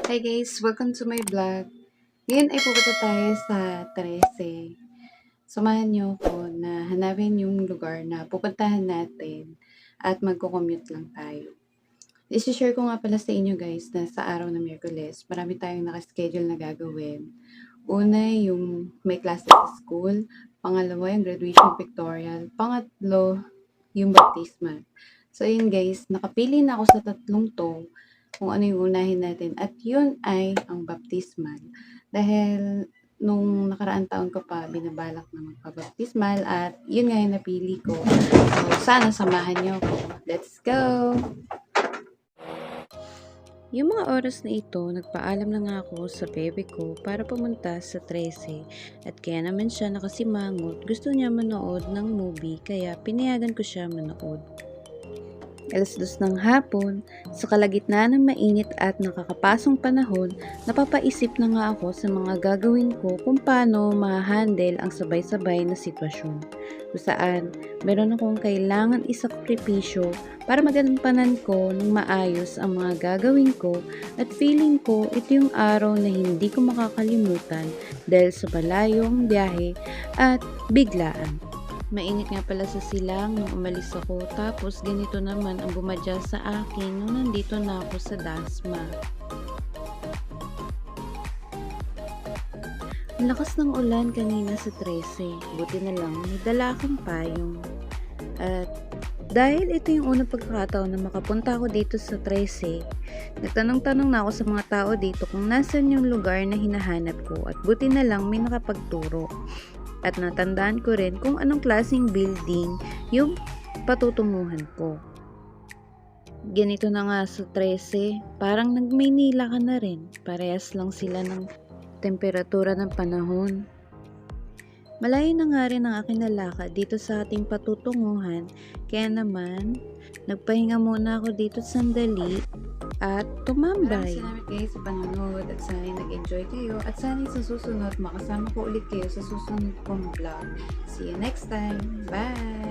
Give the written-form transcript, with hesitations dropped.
Hi guys! Welcome to my vlog. Ngayon ay pupunta tayo sa 13. Samahan niyo ako na hanapin yung lugar na pupuntahan natin at magko-commute lang tayo. I-share ko nga pala sa inyo guys na sa araw ng Miyerkules, marami tayong nakaschedule na gagawin. Una yung may klase sa school, pangalawa yung graduation pictorial, pangatlo yung baptismal. So yun guys, nakapili na ako sa tatlong to kung ano yung unahin natin. At yun ay ang baptismal. Dahil nung nakaraang taon ko pa, binabalak na magpabaptismal at yun nga yung napili ko. So, sana samahan niyo ako. Let's go! Yung mga oras na ito, nagpaalam na nga ako sa bebe ko para pumunta sa 13 at kaya naman siya nakasimangot, gusto niya manood ng movie kaya pinayagan ko siya manood. 2:00 ng hapon, sa kalagitnaan ng mainit at nakakapasong panahon, napapaisip na nga ako sa mga gagawin ko kung paano ma-handle ang sabay-sabay na sitwasyon. Kung saan, meron akong kailangan isakripisyo para magampanan ko ng maayos ang mga gagawin ko at feeling ko ito yung araw na hindi ko makakalimutan dahil sa malayong biyahe at biglaan. Mainit nga pala sa silang nung umalis ako tapos ganito naman ang bumadya sa akin nung nandito na ako sa Dasma. Ang lakas ng ulan kanina sa 13, buti na lang may dala akong payong. At dahil ito yung unang pagkakataon na makapunta ako dito sa 13, nagtanong-tanong na ako sa mga tao dito kung nasan yung lugar na hinahanap ko at buti na lang may nakapagturo. At natandaan ko rin kung anong klaseng building yung patutunguhan ko. Ganito na nga sa 13, parang nag-Maynila ka na rin. Parehas lang sila ng temperatura ng panahon. Malayo na nga rin ang aking lalakad dito sa ating patutunguhan, kaya naman, nagpahinga muna ako dito sandali at tumambay. Maraming salamat guys sa panonood at sana nag-enjoy kayo at sana sa susunod makasama ko ulit kayo sa susunod kong vlog. See you next time. Bye!